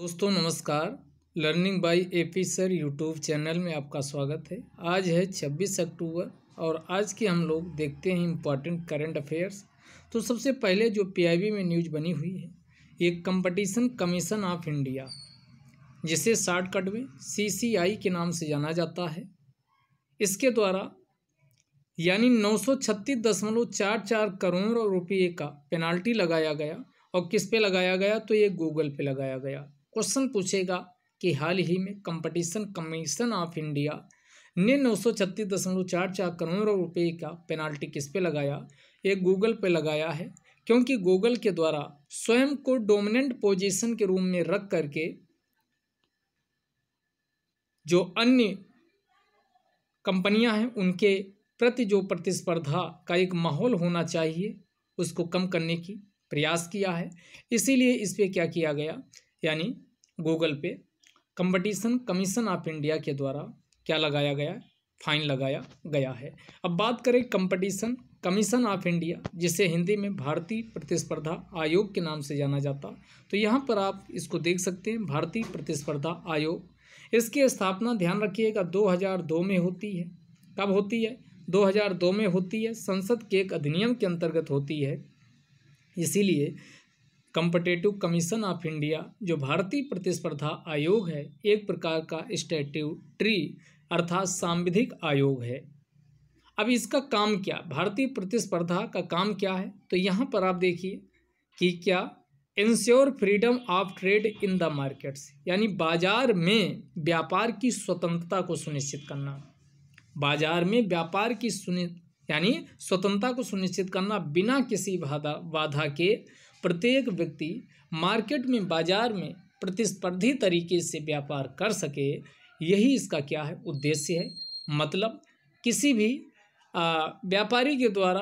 दोस्तों नमस्कार। Learning by AP sir YouTube channel में आपका स्वागत है। आज है 26 अक्टूबर और आज के हम लोग देखते हैं इम्पॉर्टेंट करंट अफेयर्स। तो सबसे पहले जो पीआईबी में न्यूज़ बनी हुई है, ये कंपटीशन कमीशन ऑफ इंडिया, जिसे शॉर्टकट में सीसीआई के नाम से जाना जाता है, इसके द्वारा यानी 936.44 करोड़ रुपये का पेनाल्टी लगाया गया। और किस पे लगाया गया? तो ये गूगल पे लगाया गया। क्वेश्चन पूछेगा कि हाल ही में कंपटीशन कमीशन ऑफ इंडिया ने 936.44 करोड़ रुपये का पेनाल्टी किस पे लगाया? ये गूगल पे लगाया है, क्योंकि गूगल के द्वारा स्वयं को डोमिनेंट पोजीशन के रूप में रख करके जो अन्य कंपनियां हैं उनके प्रति जो प्रतिस्पर्धा का एक माहौल होना चाहिए, उसको कम करने की प्रयास किया है। इसीलिए इस पे क्या किया गया, यानी गूगल पे कंपटीशन कमीशन ऑफ इंडिया के द्वारा क्या लगाया गया? फाइन लगाया गया है। अब बात करें कंपटीशन कमीशन ऑफ इंडिया, जिसे हिंदी में भारतीय प्रतिस्पर्धा आयोग के नाम से जाना जाता, तो यहाँ पर आप इसको देख सकते हैं, भारतीय प्रतिस्पर्धा आयोग। इसकी स्थापना ध्यान रखिएगा 2002 में होती है। कब होती है? 2002 में होती है। संसद के एक अधिनियम के अंतर्गत होती है। इसीलिए कॉम्पिटिटिव कमीशन ऑफ इंडिया जो भारतीय प्रतिस्पर्धा आयोग है, एक प्रकार का स्टैट्यूटरी अर्थात सांविधिक आयोग है। अब इसका काम क्या, भारतीय प्रतिस्पर्धा का काम क्या है? तो यहाँ पर आप देखिए कि क्या ensure freedom of trade in the markets, यानी बाजार में व्यापार की स्वतंत्रता को सुनिश्चित करना। बाजार में व्यापार की यानी स्वतंत्रता को सुनिश्चित करना, बिना किसी बाधा के प्रत्येक व्यक्ति मार्केट में बाजार में प्रतिस्पर्धी तरीके से व्यापार कर सके, यही इसका क्या है? उद्देश्य है। मतलब किसी भी व्यापारी के द्वारा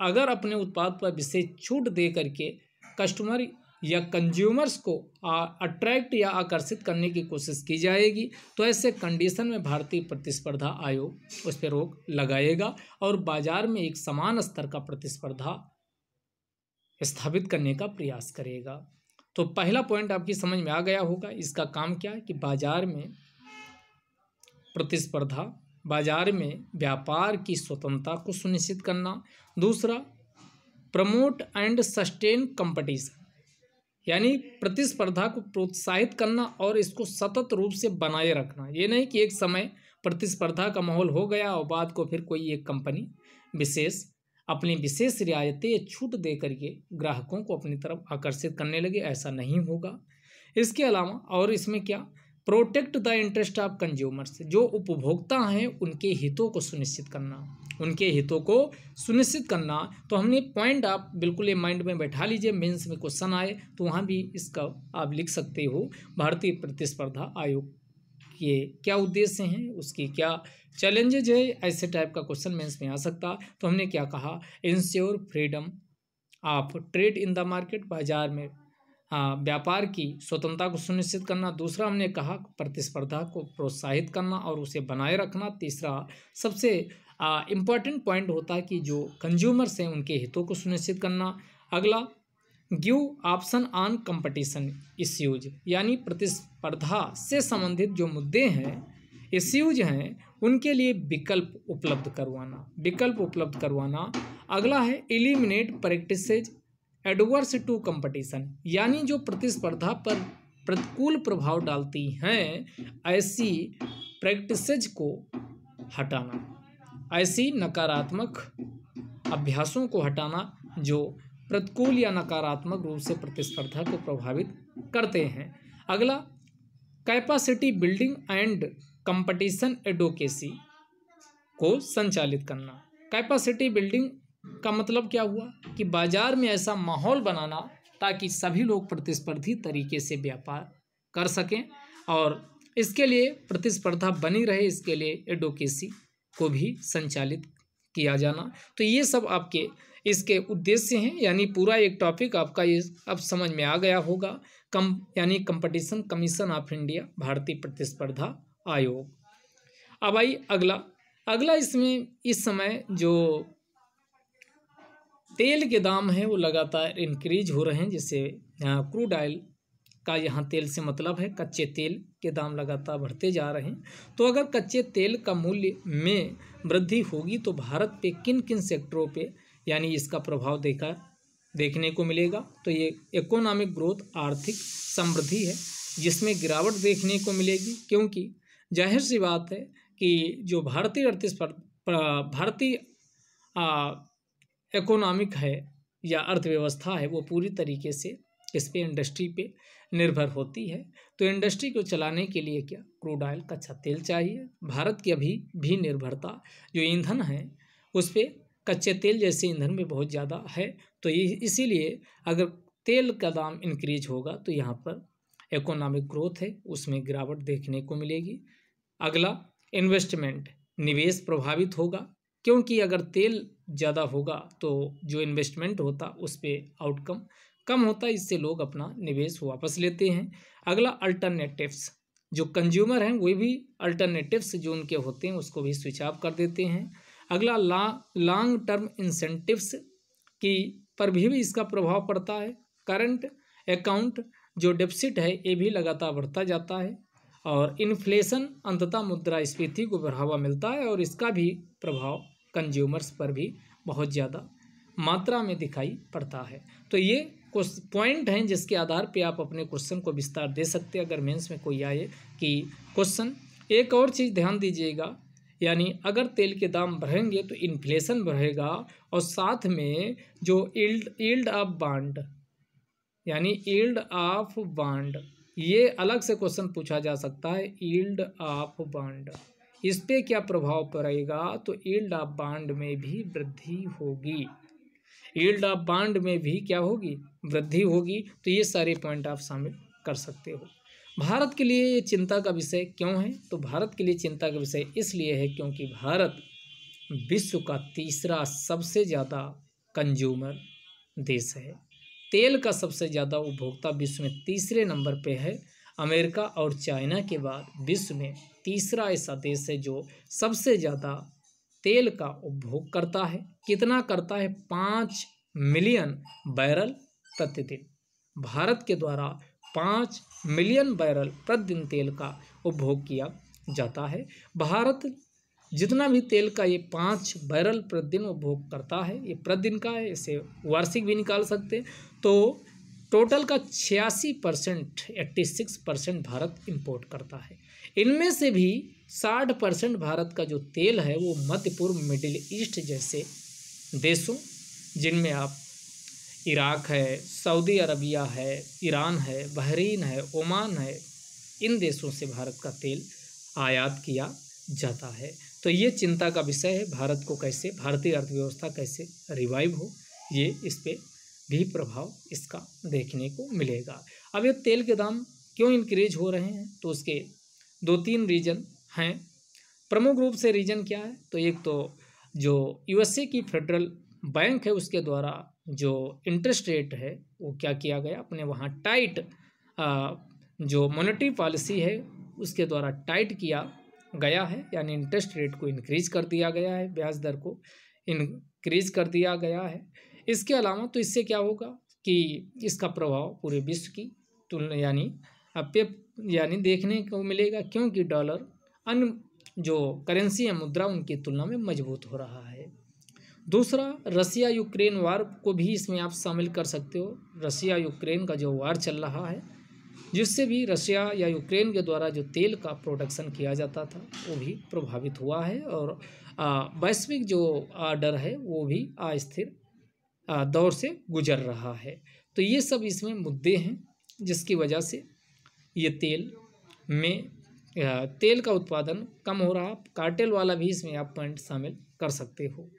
अगर अपने उत्पाद पर विशेष छूट दे करके कस्टमर या कंज्यूमर्स को अट्रैक्ट या आकर्षित करने की कोशिश की जाएगी, तो ऐसे कंडीशन में भारतीय प्रतिस्पर्धा आयोग उस पर रोक लगाएगा और बाजार में एक समान स्तर का प्रतिस्पर्धा स्थापित करने का प्रयास करेगा। तो पहला पॉइंट आपकी समझ में आ गया होगा। इसका काम क्या है कि बाजार में प्रतिस्पर्धा, बाजार में व्यापार की स्वतंत्रता को सुनिश्चित करना। दूसरा, प्रमोट एंड सस्टेन कंपटीशन, यानी प्रतिस्पर्धा को प्रोत्साहित करना और इसको सतत रूप से बनाए रखना। ये नहीं कि एक समय प्रतिस्पर्धा का माहौल हो गया और बाद को फिर कोई एक कंपनी विशेष अपनी विशेष रियायतें छूट दे करके ग्राहकों को अपनी तरफ आकर्षित करने लगे, ऐसा नहीं होगा। इसके अलावा और इसमें क्या, protect the interest of consumers, जो उपभोक्ता हैं उनके हितों को सुनिश्चित करना, उनके हितों को सुनिश्चित करना। तो हमने पॉइंट आप बिल्कुल ये माइंड में बैठा लीजिए, मेंस में क्वेश्चन आए तो वहाँ भी इसका आप लिख सकते हो। भारतीय प्रतिस्पर्धा आयोग के क्या उद्देश्य हैं, उसकी क्या चैलेंजेज है, ऐसे टाइप का क्वेश्चन मेंस में आ सकता। तो हमने क्या कहा, ensure freedom of trade in the market, बाजार में व्यापार की स्वतंत्रता को सुनिश्चित करना। दूसरा हमने कहा प्रतिस्पर्धा को प्रोत्साहित करना और उसे बनाए रखना। तीसरा सबसे इम्पॉर्टेंट पॉइंट होता है कि जो कंज्यूमर्स हैं उनके हितों को सुनिश्चित करना। अगला, give option on competition issues, यानी प्रतिस्पर्धा से संबंधित जो मुद्दे हैं, इश्यूज हैं, उनके लिए विकल्प उपलब्ध करवाना। अगला है eliminate practices adverse to competition, यानी जो प्रतिस्पर्धा पर प्रतिकूल प्रभाव डालती हैं ऐसी प्रैक्टिसेज को हटाना, ऐसी नकारात्मक अभ्यासों को हटाना जो प्रतिकूल या नकारात्मक रूप से प्रतिस्पर्धा को प्रभावित करते हैं। अगला, capacity building and competition advocacy को संचालित करना। कैपेसिटी बिल्डिंग का मतलब क्या हुआ कि बाजार में ऐसा माहौल बनाना ताकि सभी लोग प्रतिस्पर्धी तरीके से व्यापार कर सकें, और इसके लिए प्रतिस्पर्धा बनी रहे, इसके लिए एडवोकेसी को भी संचालित किया जाना। तो ये सब आपके इसके उद्देश्य हैं, यानी पूरा एक टॉपिक आपका ये अब समझ में आ गया होगा। यानी कंपटीशन कमीशन ऑफ इंडिया, भारतीय प्रतिस्पर्धा आयोग। अब आई अगला इसमें इस समय जो तेल के दाम हैं वो लगातार इंक्रीज हो रहे हैं, जिससे क्रूड ऑयल का यहाँ तेल से मतलब है कच्चे तेल के दाम लगातार बढ़ते जा रहे हैं। तो अगर कच्चे तेल का मूल्य में वृद्धि होगी तो भारत पे किन किन सेक्टरों पे यानी इसका प्रभाव देखने को मिलेगा। तो ये इकोनॉमिक ग्रोथ, आर्थिक समृद्धि है जिसमें गिरावट देखने को मिलेगी, क्योंकि जाहिर सी बात है कि जो भारतीय इकोनॉमिक है या अर्थव्यवस्था है वो पूरी तरीके से इस पे इंडस्ट्री पे निर्भर होती है। तो इंडस्ट्री को चलाने के लिए क्या, क्रूड ऑयल, कच्चा तेल चाहिए। भारत की अभी भी निर्भरता जो ईंधन है उस पे कच्चे तेल जैसे ईंधन में बहुत ज़्यादा है। तो ये इसीलिए अगर तेल का दाम इंक्रीज होगा तो यहाँ पर इकोनॉमिक ग्रोथ है उसमें गिरावट देखने को मिलेगी। अगला, इन्वेस्टमेंट, निवेश प्रभावित होगा, क्योंकि अगर तेल ज़्यादा होगा तो जो इन्वेस्टमेंट होता उस पर आउटकम कम होता है, इससे लोग अपना निवेश वापस लेते हैं। अगला, अल्टरनेटिव्स, जो कंज्यूमर हैं वो भी अल्टरनेटिव्स जो उनके होते हैं उसको भी स्विच ऑफ कर देते हैं। अगला, लॉन्ग टर्म इंसेंटिव्स की पर भी इसका प्रभाव पड़ता है। करंट अकाउंट जो डेफिसिट है ये भी लगातार बढ़ता जाता है। और इन्फ्लेशन, अंततः मुद्रास्फीति को बढ़ावा मिलता है और इसका भी प्रभाव कंज्यूमर्स पर भी बहुत ज़्यादा मात्रा में दिखाई पड़ता है। तो ये कुछ पॉइंट हैं जिसके आधार पे आप अपने क्वेश्चन को विस्तार दे सकते हैं अगर मेंस में कोई आए कि क्वेश्चन। एक और चीज़ ध्यान दीजिएगा, यानी अगर तेल के दाम बढ़ेंगे तो इन्फ्लेशन बढ़ेगा और साथ में जो यील्ड ऑफ बॉन्ड यानी यील्ड ऑफ बॉन्ड, ये अलग से क्वेश्चन पूछा जा सकता है। यील्ड ऑफ बॉन्ड, इस पे क्या प्रभाव पड़ेगा, तो यील्ड ऑफ बॉन्ड में भी वृद्धि होगी। यील्ड ऑफ बॉन्ड में भी क्या होगी, वृद्धि होगी। तो ये सारे पॉइंट आप शामिल कर सकते हो। भारत के लिए ये चिंता का विषय क्यों है, तो भारत के लिए चिंता का विषय इसलिए है क्योंकि भारत विश्व का तीसरा सबसे ज़्यादा कंज्यूमर देश है। तेल का सबसे ज़्यादा उपभोक्ता विश्व में तीसरे नंबर पे है। अमेरिका और चाइना के बाद विश्व में तीसरा ऐसा देश है जो सबसे ज़्यादा तेल का उपभोग करता है। कितना करता है, 5 मिलियन बैरल प्रतिदिन। भारत के द्वारा 5 मिलियन बैरल प्रतिदिन तेल का उपभोग किया जाता है। भारत जितना भी तेल का ये 5 बैरल प्रतिदिन उपभोग करता है, ये प्रतिदिन का है, इसे वार्षिक भी निकाल सकते हैं। तो टोटल का 86%, 86% भारत इंपोर्ट करता है। इनमें से भी 60% भारत का जो तेल है वो मध्य पूर्व, मिडिल ईस्ट जैसे देशों, जिनमें आप इराक है, सऊदी अरबिया है, ईरान है, बहरीन है, ओमान है, इन देशों से भारत का तेल आयात किया जाता है। तो ये चिंता का विषय है, भारत को कैसे, भारतीय अर्थव्यवस्था कैसे रिवाइव हो, ये इस पे भी प्रभाव इसका देखने को मिलेगा। अब ये तेल के दाम क्यों इंक्रीज हो रहे हैं, तो उसके 2-3 रीजन हैं। प्रमुख रूप से रीजन क्या है, तो एक तो जो यूएसए की फेडरल बैंक है उसके द्वारा जो इंटरेस्ट रेट है वो क्या किया गया, अपने वहाँ टाइट जो मॉनेटरी पॉलिसी है उसके द्वारा टाइट किया गया है, यानी इंटरेस्ट रेट को इंक्रीज कर दिया गया है, ब्याज दर को इंक्रीज कर दिया गया है। इसके अलावा तो इससे क्या होगा कि इसका प्रभाव पूरे विश्व की तुलना यानी देखने को मिलेगा, क्योंकि डॉलर अन्य जो करेंसी है, मुद्रा, उनकी तुलना में मजबूत हो रहा है। दूसरा, रसिया यूक्रेन वार को भी इसमें आप शामिल कर सकते हो। रसिया यूक्रेन का जो वार चल रहा है, जिससे भी रशिया या यूक्रेन के द्वारा जो तेल का प्रोडक्शन किया जाता था वो भी प्रभावित हुआ है और वैश्विक जो ऑर्डर है वो भी अस्थिर दौर से गुजर रहा है। तो ये सब इसमें मुद्दे हैं जिसकी वजह से ये तेल का उत्पादन कम हो रहा। कार्टेल वाला भी इसमें आप पॉइंट शामिल कर सकते हो।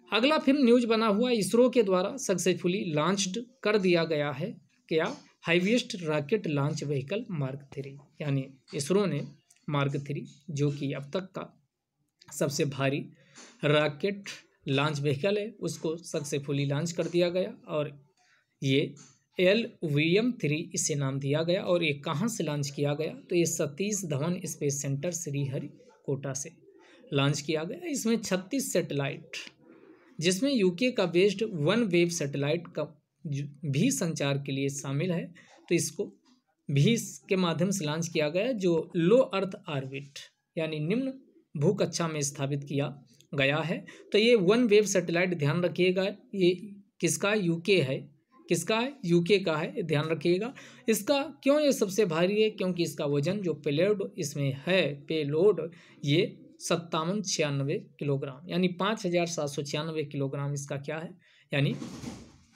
अगला फिर न्यूज बना हुआ, इसरो के द्वारा सक्सेसफुली लॉन्च्ड कर दिया गया है क्या, हाईवेस्ट रॉकेट लॉन्च व्हीकल मार्क 3, यानी इसरो ने मार्क 3 जो कि अब तक का सबसे भारी रॉकेट लॉन्च व्हीकल है उसको सक्सेसफुली लॉन्च कर दिया गया और ये LVM-3 इसे नाम दिया गया। और ये कहाँ से लॉन्च किया गया, तो ये सतीश धवन स्पेस सेंटर श्रीहरिकोटा से लॉन्च किया गया। इसमें 36 सैटेलाइट, जिसमें यूके का बेस्ड OneWeb सैटेलाइट का भी संचार के लिए शामिल है, तो इसको भी इसके माध्यम से लॉन्च किया गया, जो लो अर्थ ऑर्बिट यानी निम्न भूकक्षा में स्थापित किया गया है। तो ये वन वेव सैटेलाइट, ध्यान रखिएगा, ये किसका, यूके है, किसका है, यूके का है, ध्यान रखिएगा। इसका क्यों ये सबसे भारी है, क्योंकि इसका वजन जो पेलोड इसमें है, पेलोड ये 5796 किलोग्राम यानी 5796 किलोग्राम इसका क्या है, यानी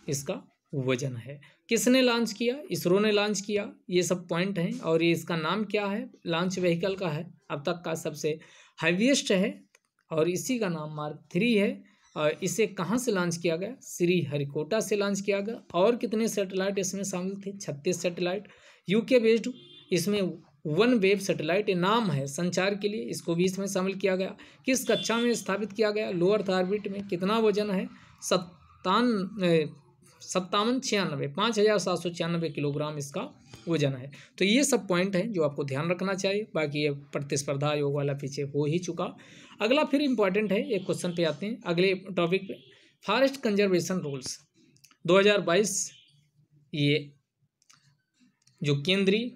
इसका वजन है। किसने लॉन्च किया, इसरो ने लॉन्च किया, ये सब पॉइंट हैं। और ये इसका नाम क्या है, लॉन्च व्हीकल का है, अब तक का सबसे हैवीएस्ट है और इसी का नाम मार्क 3 है। और इसे कहाँ से लॉन्च किया गया, श्रीहरिकोटा से लॉन्च किया गया। और कितने सैटेलाइट इसमें शामिल थे, 36 सैटेलाइट यूके बेस्ड। इसमें वन वेव सैटेलाइट नाम है संचार के लिए, इसको भी इसमें शामिल किया गया। किस कक्षा में स्थापित किया गया, लो अर्थ ऑर्बिट में। कितना वजन है, 5796 किलोग्राम इसका वजन है। तो ये सब पॉइंट हैं जो आपको ध्यान रखना चाहिए। बाकी ये प्रतिस्पर्धा आयोग वाला पीछे हो ही चुका। अगला फिर इंपॉर्टेंट है, एक क्वेश्चन पे आते हैं अगले टॉपिक पे, फॉरेस्ट कंजर्वेशन रूल्स 2022। ये जो केंद्रीय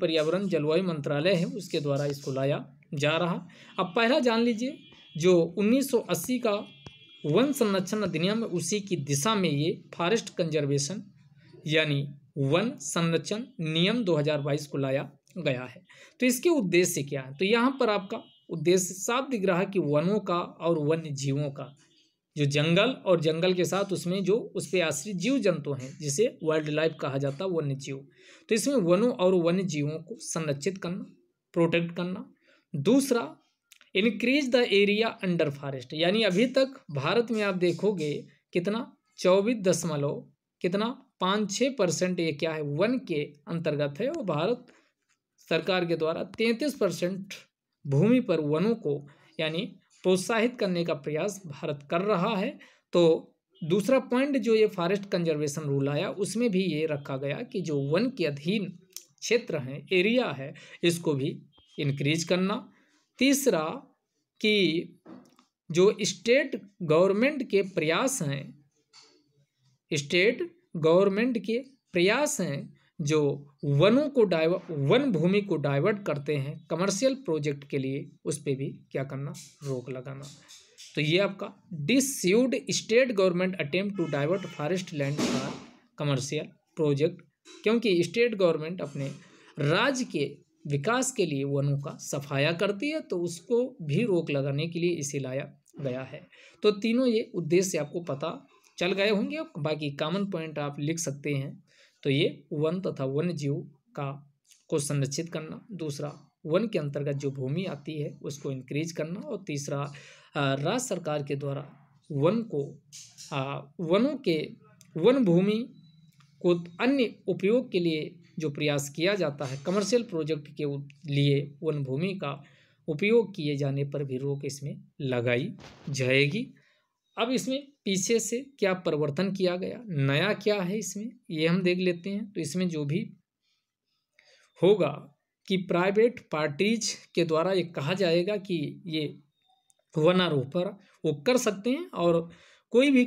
पर्यावरण जलवायु मंत्रालय है उसके द्वारा इसको लाया जा रहा। अब पहला जान लीजिए, जो 1980 का वन संरक्षण अधिनियम, उसी की दिशा में ये फॉरेस्ट कंजर्वेशन यानी वन संरक्षण नियम 2022 को लाया गया है। तो इसके उद्देश्य क्या है, तो यहाँ पर आपका उद्देश्य साफ दिख रहा है कि वनों का और वन्य जीवों का, जो जंगल और जंगल के साथ उसमें जो उस पर आश्रित जीव जंतु हैं जिसे वाइल्ड लाइफ कहा जाता है, वन्य जीव। तो इसमें वनों और वन्य जीवों को संरक्षित करना, प्रोटेक्ट करना। दूसरा, increase the area under forest, यानी अभी तक भारत में आप देखोगे कितना 24.5% ये क्या है, वन के अंतर्गत है। और भारत सरकार के द्वारा 33% भूमि पर वनों को यानी प्रोत्साहित करने का प्रयास भारत कर रहा है। तो दूसरा पॉइंट जो ये फॉरेस्ट कंजर्वेशन रूल आया, उसमें भी ये रखा गया कि जो वन के अधीन क्षेत्र हैं, एरिया है, इसको भी इंक्रीज करना। तीसरा कि जो स्टेट गवर्नमेंट के प्रयास हैं, जो वनों को वन भूमि को डाइवर्ट करते हैं कमर्शियल प्रोजेक्ट के लिए, उस पर भी क्या करना, रोक लगाना। तो ये आपका disused state government attempt to divert forest land for commercial project, क्योंकि स्टेट गवर्नमेंट अपने राज्य के विकास के लिए वनों का सफाया करती है, तो उसको भी रोक लगाने के लिए इसे लाया गया है। तो तीनों ये उद्देश्य आपको पता चल गए होंगे। बाकी कॉमन पॉइंट आप लिख सकते हैं। तो ये वन तथा वन्य जीव को संरक्षित करना, दूसरा वन के अंतर्गत जो भूमि आती है उसको इंक्रीज करना, और तीसरा राज्य सरकार के द्वारा वन भूमि को अन्य उपयोग के लिए जो प्रयास किया जाता है, कमर्शियल प्रोजेक्ट के लिए वन भूमि का उपयोग किए जाने पर भी रोक इसमें लगाई जाएगी। अब इसमें पीछे से क्या परिवर्तन किया गया, नया क्या है इसमें, ये हम देख लेते हैं। तो इसमें जो भी होगा कि प्राइवेट पार्टीज के द्वारा ये कहा जाएगा कि ये वनारोपण वो कर सकते हैं, और कोई भी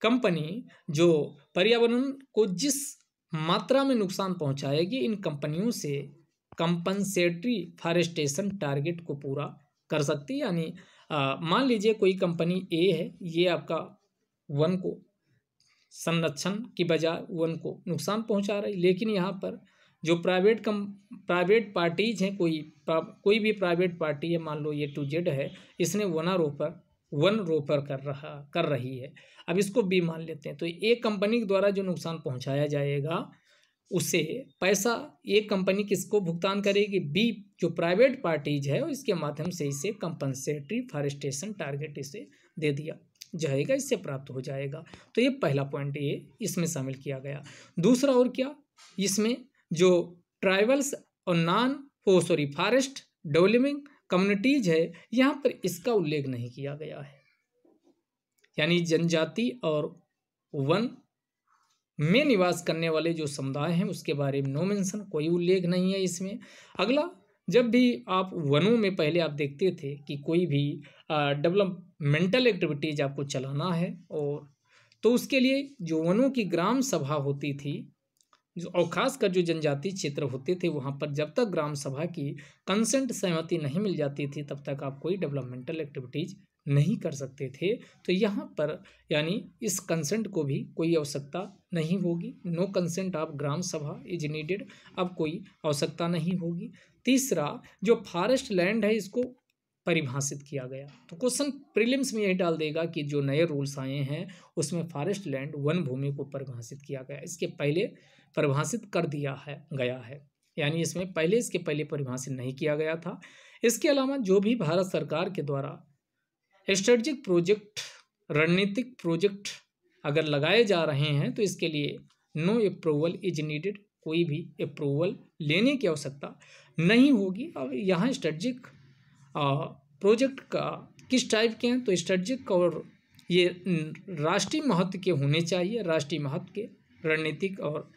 कंपनी जो पर्यावरण को जिस मात्रा में नुकसान पहुंचाएगी, इन कंपनियों से कंपनसेटरी फॉरेस्टेशन टारगेट को पूरा कर सकती है। यानी मान लीजिए कोई कंपनी ए है, ये आपका वन को संरक्षण की बजाय वन को नुकसान पहुंचा रही, लेकिन यहाँ पर जो प्राइवेट पार्टीज हैं, कोई भी प्राइवेट पार्टी है, मान लो ये टू जेड है, इसने वन रोपर कर रही है। अब इसको बी मान लेते हैं। तो एक कंपनी के द्वारा जो नुकसान पहुंचाया जाएगा, उसे पैसा एक कंपनी किसको भुगतान करेगी, बी जो प्राइवेट पार्टीज है, इसके माध्यम से इसे कंपनसेटरी फॉरेस्टेशन टारगेट इसे दे दिया जाएगा, इससे प्राप्त हो जाएगा। तो ये पहला पॉइंट ये इसमें शामिल किया गया। दूसरा और क्या, इसमें जो ट्राइबल्स और फॉरेस्ट डेवलपिंग कम्युनिटीज है, यहाँ पर इसका उल्लेख नहीं किया गया है। यानी जनजाति और वन में निवास करने वाले जो समुदाय हैं उसके बारे में नो मेंशन, कोई उल्लेख नहीं है इसमें। अगला, जब भी आप वनों में पहले आप देखते थे कि कोई भी डेवलपमेंटल एक्टिविटीज आपको चलाना है, और तो उसके लिए जो वनों की ग्राम सभा होती थी, जो और खासकर जो जनजातीय क्षेत्र होते थे, वहाँ पर जब तक ग्राम सभा की कंसेंट सहमति नहीं मिल जाती थी तब तक आप कोई डेवलपमेंटल एक्टिविटीज नहीं कर सकते थे। तो यहाँ पर यानी इस कंसेंट को भी कोई आवश्यकता नहीं होगी। नो कंसेंट ऑफ ग्राम सभा इज नीडेड, अब कोई आवश्यकता नहीं होगी। तीसरा, जो फॉरेस्ट लैंड है इसको परिभाषित किया गया। तो क्वेश्चन प्रीलिम्स में यही डाल देगा कि जो नए रूल्स आए हैं उसमें फॉरेस्ट लैंड वन भूमि को परिभाषित किया गया, इसके पहले परिभाषित कर दिया है गया है, यानी इसमें पहले इसके पहले परिभाषित नहीं किया गया था। इसके अलावा जो भी भारत सरकार के द्वारा स्ट्रेटेजिक प्रोजेक्ट, रणनीतिक प्रोजेक्ट अगर लगाए जा रहे हैं तो इसके लिए नो अप्रूवल इज नीडेड, कोई भी अप्रूवल लेने की आवश्यकता नहीं होगी। अब यहाँ स्ट्रेटेजिक प्रोजेक्ट का किस टाइप के हैं, तो स्ट्रेटेजिक और ये राष्ट्रीय महत्व के होने चाहिए। राष्ट्रीय महत्व के, रणनीतिक और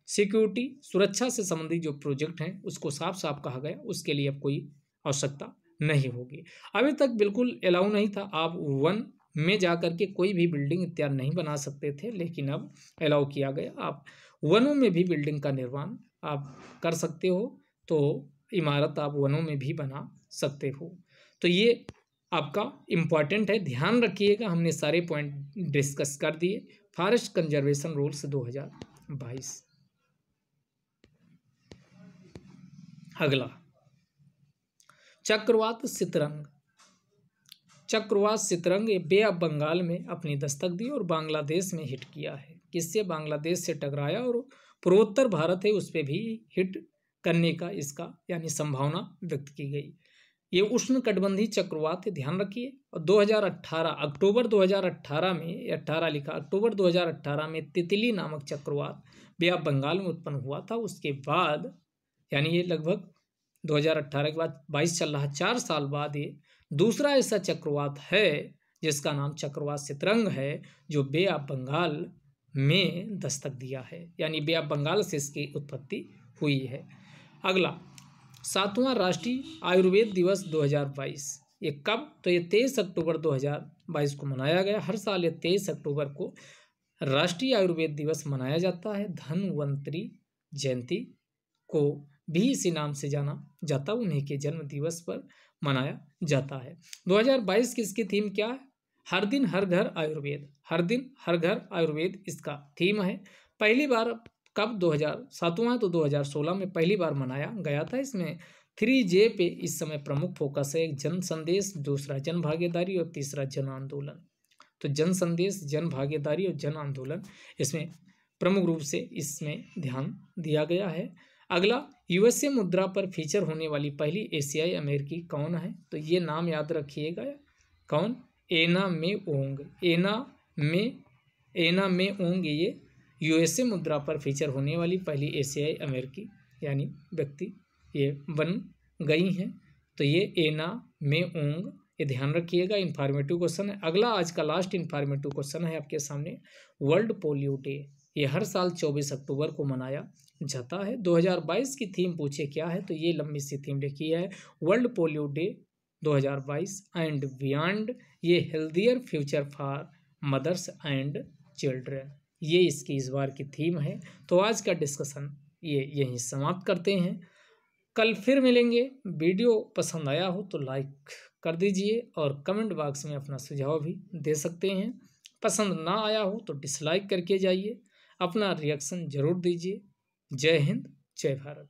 सिक्योरिटी सुरक्षा से संबंधित जो प्रोजेक्ट हैं उसको साफ साफ कहा गया, उसके लिए अब कोई आवश्यकता नहीं होगी। अभी तक बिल्कुल अलाउ नहीं था, आप वन में जाकर के कोई भी बिल्डिंग इत्यादि नहीं बना सकते थे, लेकिन अब अलाउ किया गया। आप वनों में भी बिल्डिंग का निर्माण आप कर सकते हो, तो इमारत आप वनों में भी बना सकते हो। तो ये आपका इम्पॉर्टेंट है, ध्यान रखिएगा। हमने सारे पॉइंट डिस्कस कर दिए। Forest conservation rules 2022। अगला, चक्रवात सितरंग। चक्रवात सितरंग ये बे ऑफ बंगाल में अपनी दस्तक दी और बांग्लादेश में हिट किया है। किससे? बांग्लादेश से टकराया और पूर्वोत्तर भारत है उस पर भी हिट करने का इसका यानी संभावना व्यक्त की गई। ये उष्णकटिबंधीय चक्रवात है, ध्यान रखिए। और 2018 अक्टूबर 2018 में, 18 लिखा, अक्टूबर 2018 में तितली नामक चक्रवात बे ऑफ बंगाल में उत्पन्न हुआ था। उसके बाद यानी ये लगभग 2018 के बाद 22 चल रहा, 4 साल बाद ये दूसरा ऐसा चक्रवात है जिसका नाम चक्रवात सितरंग है, जो बे ऑफ बंगाल में दस्तक दिया है, यानी बे ऑफ बंगाल से इसकी उत्पत्ति हुई है। अगला, 7वां राष्ट्रीय आयुर्वेद दिवस 2022। ये कब? तो ये 23 अक्टूबर 2022 को मनाया गया। हर साल ये 23 अक्टूबर को राष्ट्रीय आयुर्वेद दिवस मनाया जाता है। धन्वंतरी जयंती को भी इसी नाम से जाना जाता, उन्हीं के जन्म दिवस पर मनाया जाता है। 2022 की इसकी थीम क्या है? हर दिन हर घर आयुर्वेद, हर दिन हर घर आयुर्वेद इसका थीम है। पहली बार कब? 2007वां, तो 2016 में पहली बार मनाया गया था। इसमें 3J पे इस समय प्रमुख फोकस है। एक जन संदेश, दूसरा जन भागीदारी और तीसरा जन आंदोलन। तो जन संदेश, जन भागीदारी और जन आंदोलन इसमें प्रमुख रूप से इसमें ध्यान दिया गया है। अगला, USA मुद्रा पर फीचर होने वाली पहली एशियाई अमेरिकी कौन है? तो ये नाम याद रखिएगा। कौन? एना मे ओंग। एना मे ओंग ये USA मुद्रा पर फीचर होने वाली पहली एशियाई अमेरिकी यानी व्यक्ति ये बन गई हैं। तो ये एना मे ओंग, ये ध्यान रखिएगा। इन्फॉर्मेटिव क्वेश्चन है। अगला आज का लास्ट इन्फॉर्मेटिव क्वेश्चन है आपके सामने। वर्ल्ड पोलियो डे ये हर साल 24 अक्टूबर को मनाया जाता है। 2022 की थीम पूछे क्या है, तो ये लंबी सी थीम लिखी है, world polio day 2022 and beyond, ये healthier future for mothers and children, ये इसकी इस बार की थीम है। तो आज का डिस्कशन ये यहीं समाप्त करते हैं। कल फिर मिलेंगे। वीडियो पसंद आया हो तो लाइक कर दीजिए और कमेंट बॉक्स में अपना सुझाव भी दे सकते हैं। पसंद ना आया हो तो डिसलाइक करके जाइए, अपना रिएक्शन जरूर दीजिए। जय हिंद, जय भारत।